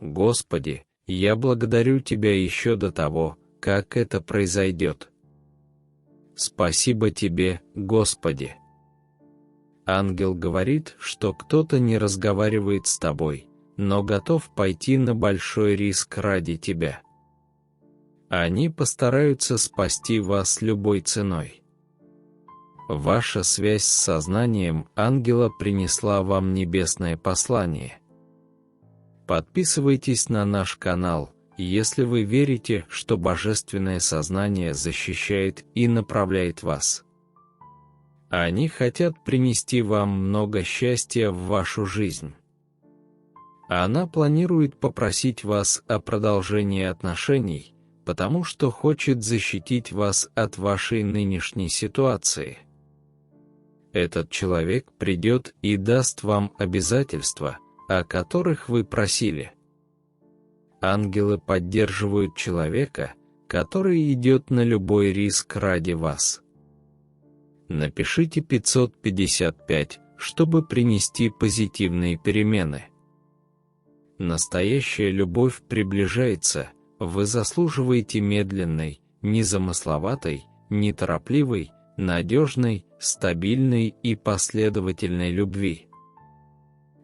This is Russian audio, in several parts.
Господи, я благодарю Тебя еще до того, как это произойдет. Спасибо Тебе, Господи. Ангел говорит, что кто-то не разговаривает с тобой, но готов пойти на большой риск ради тебя. Они постараются спасти вас любой ценой. Ваша связь с сознанием ангела принесла вам небесное послание. Подписывайтесь на наш канал, если вы верите, что Божественное сознание защищает и направляет вас. Они хотят принести вам много счастья в вашу жизнь. Она планирует попросить вас о продолжении отношений, потому что хочет защитить вас от вашей нынешней ситуации. Этот человек придет и даст вам обязательства, о которых вы просили. Ангелы поддерживают человека, который идет на любой риск ради вас. Напишите 555, чтобы принести позитивные перемены. Настоящая любовь приближается, вы заслуживаете медленной, незамысловатой, неторопливой, надежной, стабильной и последовательной любви.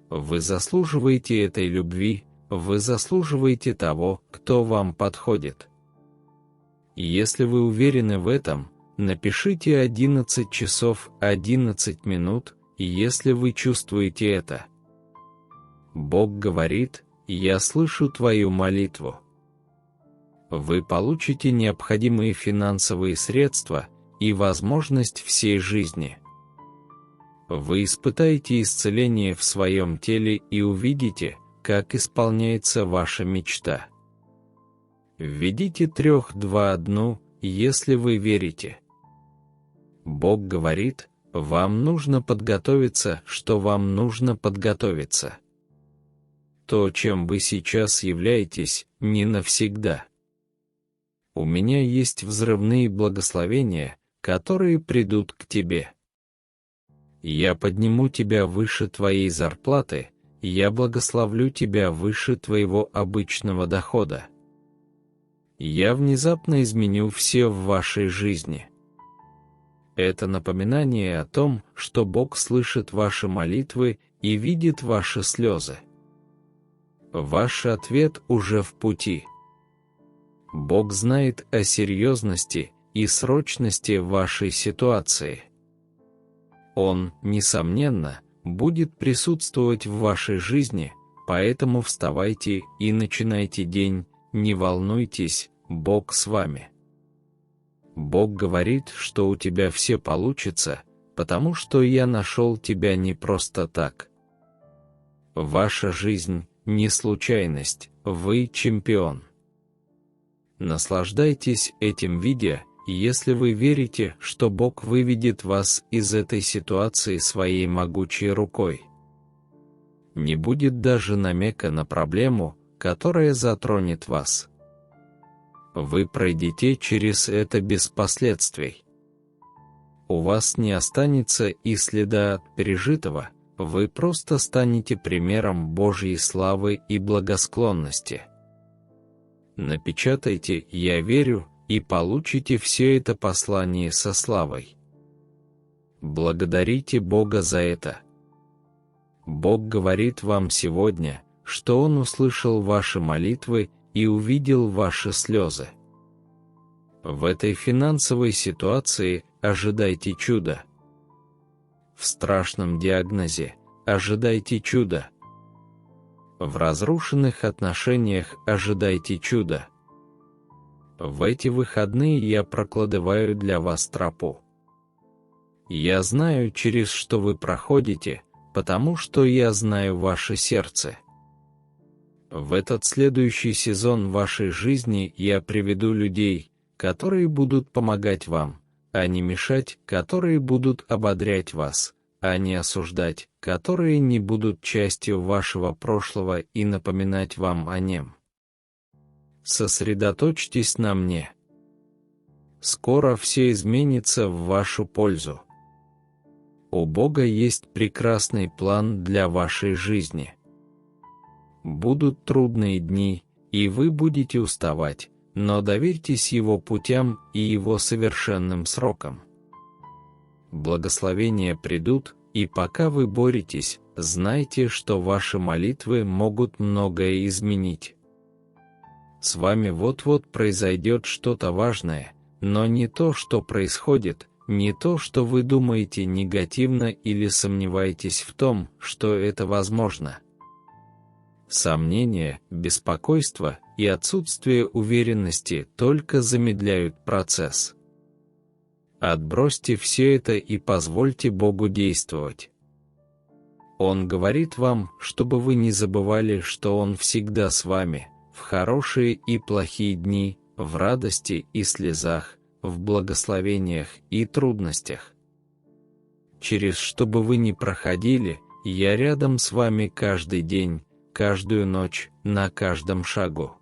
Вы заслуживаете этой любви, вы заслуживаете того, кто вам подходит. Если вы уверены в этом, напишите 11 часов 11 минут, если вы чувствуете это. Бог говорит: «Я слышу твою молитву». Вы получите необходимые финансовые средства и возможность всей жизни. Вы испытаете исцеление в своем теле и увидите, как исполняется ваша мечта. Введите 3, 2, 1, если вы верите. Бог говорит: вам нужно подготовиться, что вам нужно подготовиться. То, чем вы сейчас являетесь, не навсегда. У меня есть взрывные благословения, которые придут к тебе. Я подниму тебя выше твоей зарплаты, я благословлю тебя выше твоего обычного дохода. Я внезапно изменю все в вашей жизни. Это напоминание о том, что Бог слышит ваши молитвы и видит ваши слезы. Ваш ответ уже в пути. Бог знает о серьезности и срочности вашей ситуации. Он, несомненно, будет присутствовать в вашей жизни, поэтому вставайте и начинайте день, не волнуйтесь, Бог с вами. Бог говорит, что у тебя все получится, потому что я нашел тебя не просто так. Ваша жизнь – не случайность, вы чемпион. Наслаждайтесь этим видео, если вы верите, что Бог выведет вас из этой ситуации своей могучей рукой. Не будет даже намека на проблему, которая затронет вас. Вы пройдете через это без последствий. У вас не останется и следа от пережитого, вы просто станете примером Божьей славы и благосклонности. Напечатайте «Я верю» и получите все это послание со славой. Благодарите Бога за это. Бог говорит вам сегодня, что Он услышал ваши молитвы и увидел ваши слезы. В этой финансовой ситуации ожидайте чуда. В страшном диагнозе ожидайте чуда. В разрушенных отношениях ожидайте чуда. В эти выходные я прокладываю для вас тропу. Я знаю, через что вы проходите, потому что я знаю ваше сердце. В этот следующий сезон вашей жизни я приведу людей, которые будут помогать вам, а не мешать, которые будут ободрять вас, а не осуждать, которые не будут частью вашего прошлого и напоминать вам о нем. Сосредоточьтесь на мне. Скоро все изменится в вашу пользу. У Бога есть прекрасный план для вашей жизни. Будут трудные дни, и вы будете уставать, но доверьтесь Его путям и Его совершенным срокам. Благословения придут, и пока вы боретесь, знайте, что ваши молитвы могут многое изменить. С вами вот-вот произойдет что-то важное, но не то, что происходит, не то, что вы думаете негативно или сомневаетесь в том, что это возможно. Сомнения, беспокойство и отсутствие уверенности только замедляют процесс. Отбросьте все это и позвольте Богу действовать. Он говорит вам, чтобы вы не забывали, что Он всегда с вами, в хорошие и плохие дни, в радости и слезах, в благословениях и трудностях. Через что бы вы ни проходили, я рядом с вами каждый день, каждую ночь, на каждом шагу.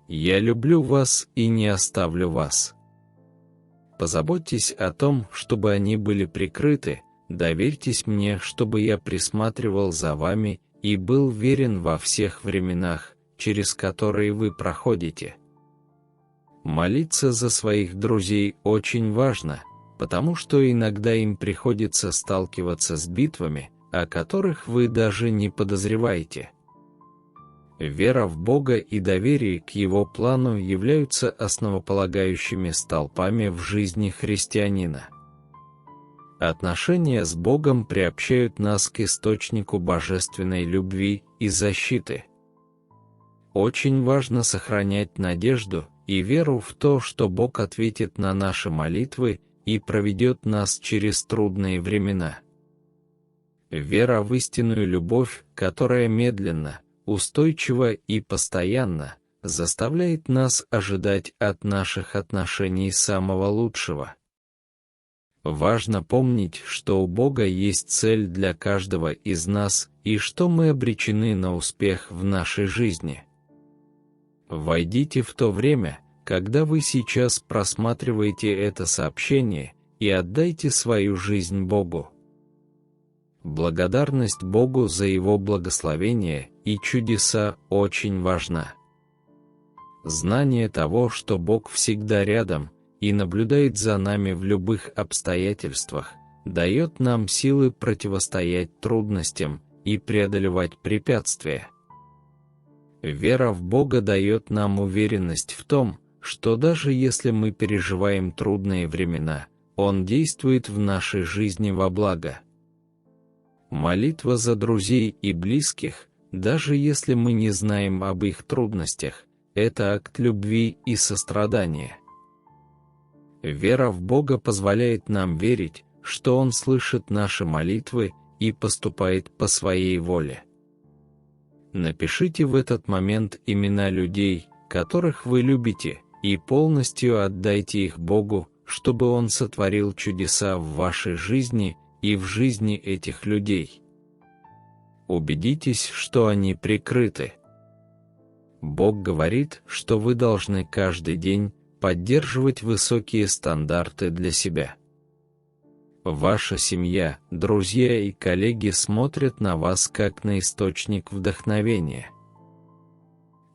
Я люблю вас и не оставлю вас. Позаботьтесь о том, чтобы они были прикрыты, доверьтесь мне, чтобы я присматривал за вами и был верен во всех временах, через которые вы проходите. Молиться за своих друзей очень важно, потому что иногда им приходится сталкиваться с битвами, о которых вы даже не подозреваете. Вера в Бога и доверие к Его плану являются основополагающими столпами в жизни христианина. Отношения с Богом приобщают нас к источнику божественной любви и защиты. Очень важно сохранять надежду и веру в то, что Бог ответит на наши молитвы и проведет нас через трудные времена. Вера в истинную любовь, которая медленно, устойчиво и постоянно заставляет нас ожидать от наших отношений самого лучшего. Важно помнить, что у Бога есть цель для каждого из нас и что мы обречены на успех в нашей жизни. Войдите в то время, когда вы сейчас просматриваете это сообщение, и отдайте свою жизнь Богу. Благодарность Богу за Его благословение и чудеса очень важна. Знание того, что Бог всегда рядом и наблюдает за нами в любых обстоятельствах, дает нам силы противостоять трудностям и преодолевать препятствия. Вера в Бога дает нам уверенность в том, что даже если мы переживаем трудные времена, Он действует в нашей жизни во благо. Молитва за друзей и близких, даже если мы не знаем об их трудностях, это акт любви и сострадания. Вера в Бога позволяет нам верить, что Он слышит наши молитвы и поступает по Своей воле. Напишите в этот момент имена людей, которых вы любите, и полностью отдайте их Богу, чтобы Он сотворил чудеса в вашей жизни и в жизни этих людей. Убедитесь, что они прикрыты. Бог говорит, что вы должны каждый день поддерживать высокие стандарты для себя. Ваша семья, друзья и коллеги смотрят на вас как на источник вдохновения.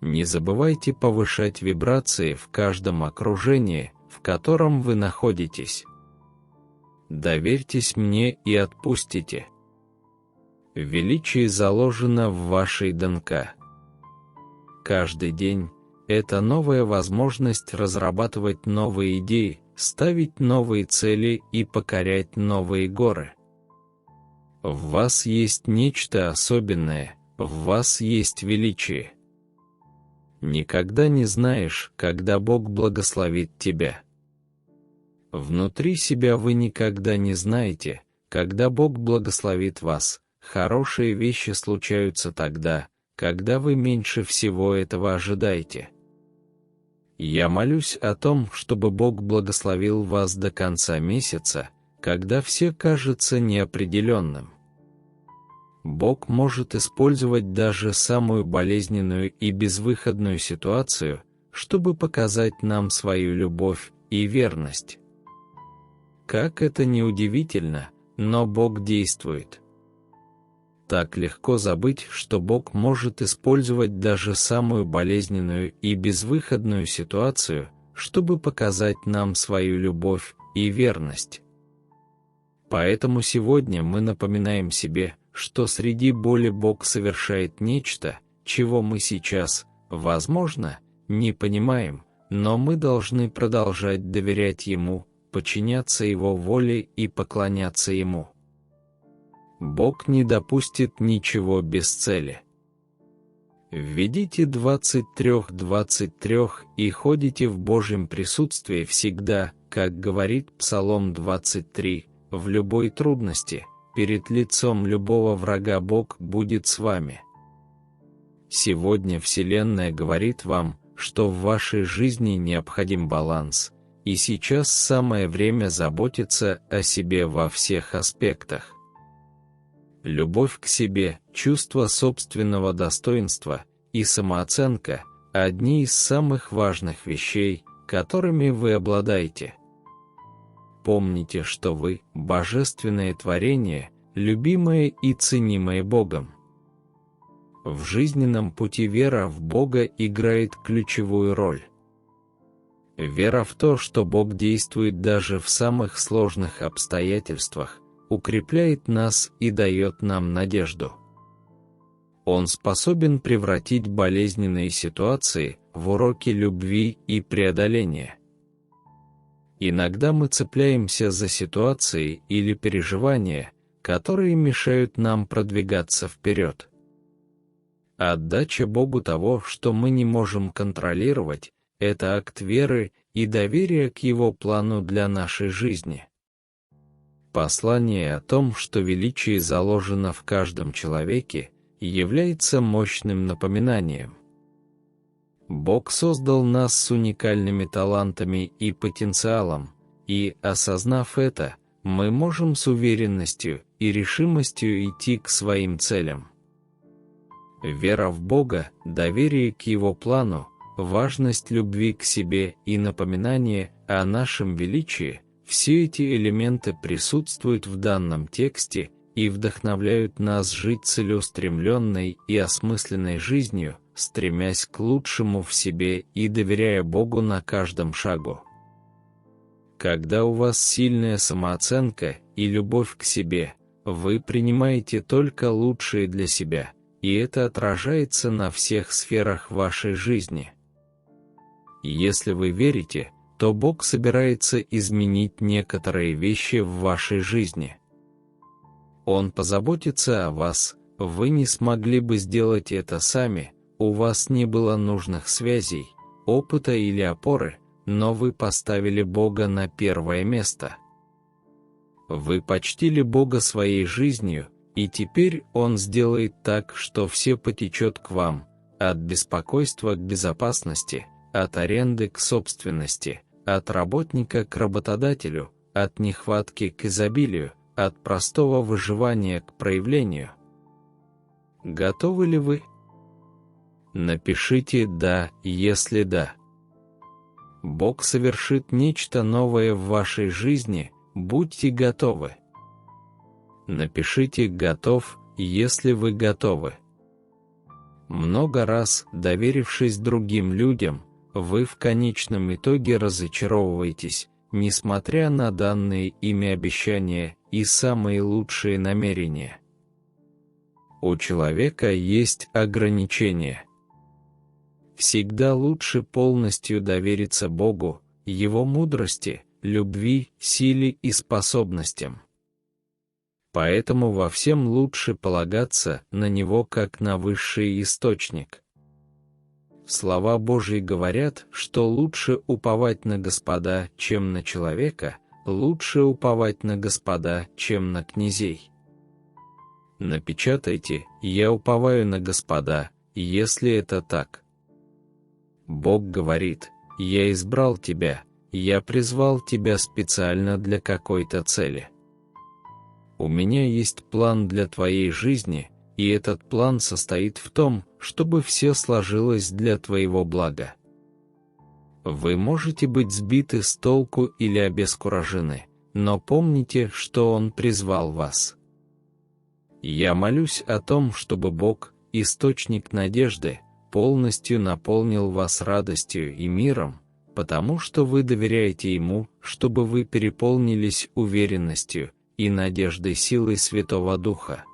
Не забывайте повышать вибрации в каждом окружении, в котором вы находитесь. Доверьтесь мне и отпустите. Величие заложено в вашей ДНК. Каждый день – это новая возможность разрабатывать новые идеи, ставить новые цели и покорять новые горы. В вас есть нечто особенное, в вас есть величие. Никогда не знаешь, когда Бог благословит тебя. Внутри себя вы никогда не знаете, когда Бог благословит вас. Хорошие вещи случаются тогда, когда вы меньше всего этого ожидаете. Я молюсь о том, чтобы Бог благословил вас до конца месяца, когда все кажется неопределенным. Бог может использовать даже самую болезненную и безвыходную ситуацию, чтобы показать нам свою любовь и верность. Как это ни удивительно, но Бог действует. так легко забыть, что Бог может использовать даже самую болезненную и безвыходную ситуацию, чтобы показать нам свою любовь и верность. Поэтому сегодня мы напоминаем себе, что среди боли Бог совершает нечто, чего мы сейчас, возможно, не понимаем, но мы должны продолжать доверять Ему, подчиняться Его воле и поклоняться Ему. Бог не допустит ничего без цели. Введите 23:23 и ходите в Божьем присутствии всегда, как говорит Псалом 23, в любой трудности, перед лицом любого врага Бог будет с вами. Сегодня Вселенная говорит вам, что в вашей жизни необходим баланс, и сейчас самое время заботиться о себе во всех аспектах. Любовь к себе, чувство собственного достоинства и самооценка – одни из самых важных вещей, которыми вы обладаете. Помните, что вы – божественное творение, любимое и ценимое Богом. В жизненном пути вера в Бога играет ключевую роль. Вера в то, что Бог действует даже в самых сложных обстоятельствах, укрепляет нас и дает нам надежду. Он способен превратить болезненные ситуации в уроки любви и преодоления. Иногда мы цепляемся за ситуации или переживания, которые мешают нам продвигаться вперед. Отдача Богу того, что мы не можем контролировать, это акт веры и доверия к Его плану для нашей жизни. Послание о том, что величие заложено в каждом человеке, является мощным напоминанием. Бог создал нас с уникальными талантами и потенциалом, и, осознав это, мы можем с уверенностью и решимостью идти к своим целям. Вера в Бога, доверие к Его плану, важность любви к себе и напоминание о нашем величии – все эти элементы присутствуют в данном тексте и вдохновляют нас жить целеустремленной и осмысленной жизнью, стремясь к лучшему в себе и доверяя Богу на каждом шагу. Когда у вас сильная самооценка и любовь к себе, вы принимаете только лучшее для себя, и это отражается на всех сферах вашей жизни. Если вы верите, то Бог собирается изменить некоторые вещи в вашей жизни. Он позаботится о вас, вы не смогли бы сделать это сами, у вас не было нужных связей, опыта или опоры, но вы поставили Бога на первое место. Вы почтили Бога своей жизнью, и теперь Он сделает так, что все потечет к вам, от беспокойства к безопасности, от аренды к собственности, от работника к работодателю, от нехватки к изобилию, от простого выживания к проявлению. Готовы ли вы? Напишите «да», если да. Бог совершит нечто новое в вашей жизни, будьте готовы. Напишите «готов», если вы готовы. Много раз, доверившись другим людям, вы в конечном итоге разочаровываетесь, несмотря на данные ими обещания и самые лучшие намерения. У человека есть ограничения. Всегда лучше полностью довериться Богу, Его мудрости, любви, силе и способностям. Поэтому во всем лучше полагаться на Него как на высший источник. Слова Божьи говорят, что лучше уповать на Господа, чем на человека, лучше уповать на Господа, чем на князей. Напечатайте «Я уповаю на Господа», если это так. Бог говорит: «Я избрал тебя, я призвал тебя специально для какой-то цели. У меня есть план для твоей жизни, и этот план состоит в том, чтобы все сложилось для твоего блага». Вы можете быть сбиты с толку или обескуражены, но помните, что Он призвал вас. Я молюсь о том, чтобы Бог, источник надежды, полностью наполнил вас радостью и миром, потому что вы доверяете Ему, чтобы вы переполнились уверенностью и надеждой силой Святого Духа.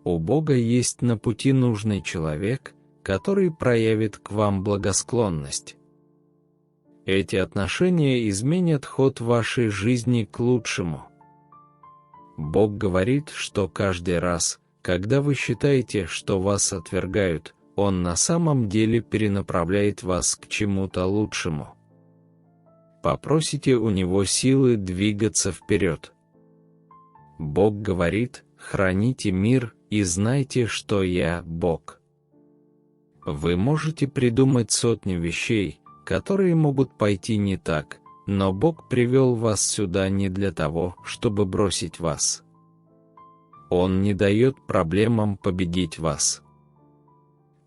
У Бога есть на пути нужный человек, который проявит к вам благосклонность. Эти отношения изменят ход вашей жизни к лучшему. Бог говорит, что каждый раз, когда вы считаете, что вас отвергают, Он на самом деле перенаправляет вас к чему-то лучшему. Попросите у Него силы двигаться вперед. Бог говорит: «Храните мир и знайте, что я Бог». Вы можете придумать сотни вещей, которые могут пойти не так, но Бог привел вас сюда не для того, чтобы бросить вас. Он не дает проблемам победить вас.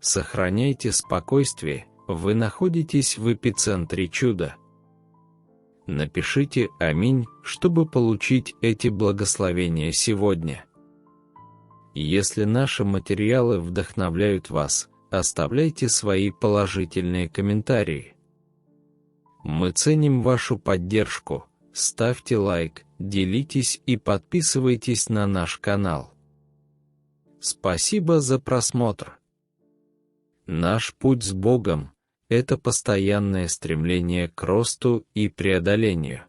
Сохраняйте спокойствие, вы находитесь в эпицентре чуда. Напишите «Аминь», чтобы получить эти благословения сегодня. Если наши материалы вдохновляют вас, оставляйте свои положительные комментарии. Мы ценим вашу поддержку, ставьте лайк, делитесь и подписывайтесь на наш канал. Спасибо за просмотр. Наш путь с Богом – это постоянное стремление к росту и преодолению.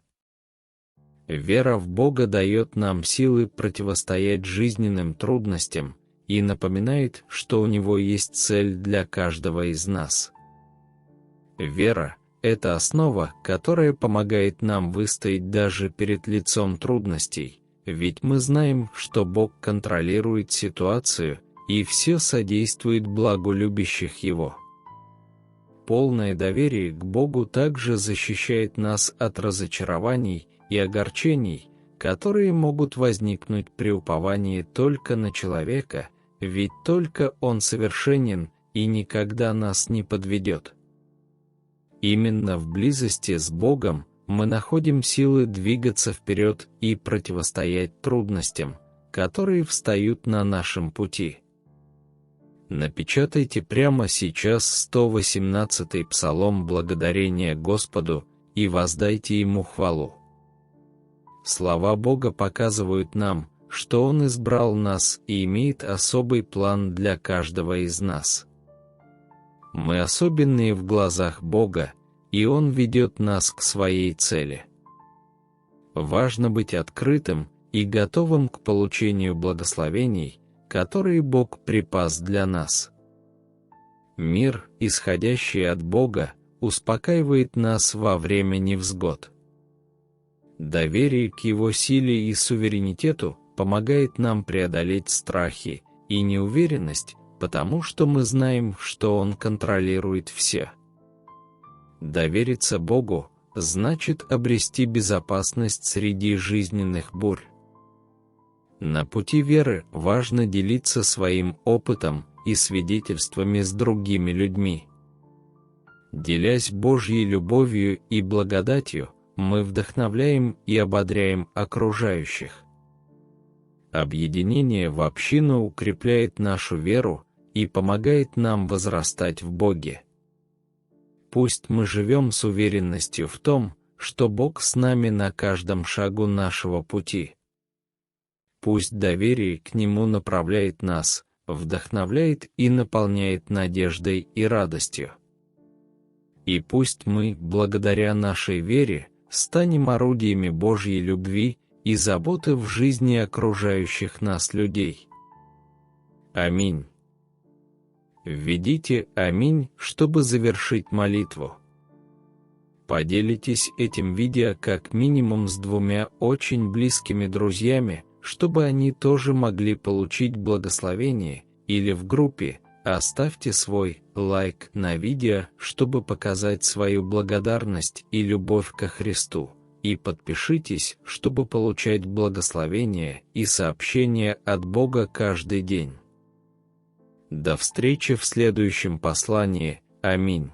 Вера в Бога дает нам силы противостоять жизненным трудностям и напоминает, что у Него есть цель для каждого из нас. Вера – это основа, которая помогает нам выстоять даже перед лицом трудностей, ведь мы знаем, что Бог контролирует ситуацию и все содействует благу любящих Его. Полное доверие к Богу также защищает нас от разочарований и огорчений, которые могут возникнуть при уповании только на человека, ведь только Он совершенен и никогда нас не подведет. Именно в близости с Богом мы находим силы двигаться вперед и противостоять трудностям, которые встают на нашем пути. Напечатайте прямо сейчас 118-й псалом благодарения Господу и воздайте Ему хвалу. Слова Бога показывают нам, что Он избрал нас и имеет особый план для каждого из нас. Мы особенные в глазах Бога, и Он ведет нас к своей цели. Важно быть открытым и готовым к получению благословений, которые Бог припас для нас. Мир, исходящий от Бога, успокаивает нас во время невзгод. Доверие к Его силе и суверенитету помогает нам преодолеть страхи и неуверенность, потому что мы знаем, что Он контролирует все. Довериться Богу значит обрести безопасность среди жизненных бурь. На пути веры важно делиться своим опытом и свидетельствами с другими людьми. Делясь Божьей любовью и благодатью, мы вдохновляем и ободряем окружающих. Объединение в общину укрепляет нашу веру и помогает нам возрастать в Боге. Пусть мы живем с уверенностью в том, что Бог с нами на каждом шагу нашего пути. Пусть доверие к Нему направляет нас, вдохновляет и наполняет надеждой и радостью. И пусть мы, благодаря нашей вере, станем орудиями Божьей любви и заботы в жизни окружающих нас людей. Аминь. Введите «Аминь», чтобы завершить молитву. Поделитесь этим видео как минимум с 2 очень близкими друзьями, чтобы они тоже могли получить благословение, или в группе оставьте свой лайк на видео, чтобы показать свою благодарность и любовь ко Христу, и подпишитесь, чтобы получать благословения и сообщения от Бога каждый день. До встречи в следующем послании. Аминь.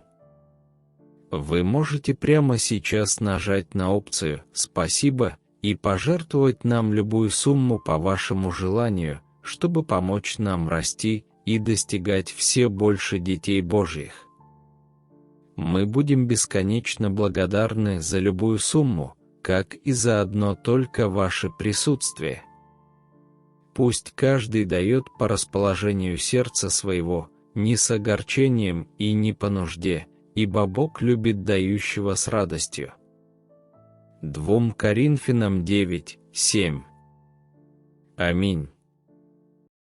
Вы можете прямо сейчас нажать на опцию «Спасибо» и пожертвовать нам любую сумму по вашему желанию, чтобы помочь нам расти и достигать все больше детей Божьих. Мы будем бесконечно благодарны за любую сумму, как и за одно только ваше присутствие. Пусть каждый дает по расположению сердца своего, не с огорчением и не по нужде, ибо Бог любит дающего с радостью. 2 Коринфянам 9:7. Аминь.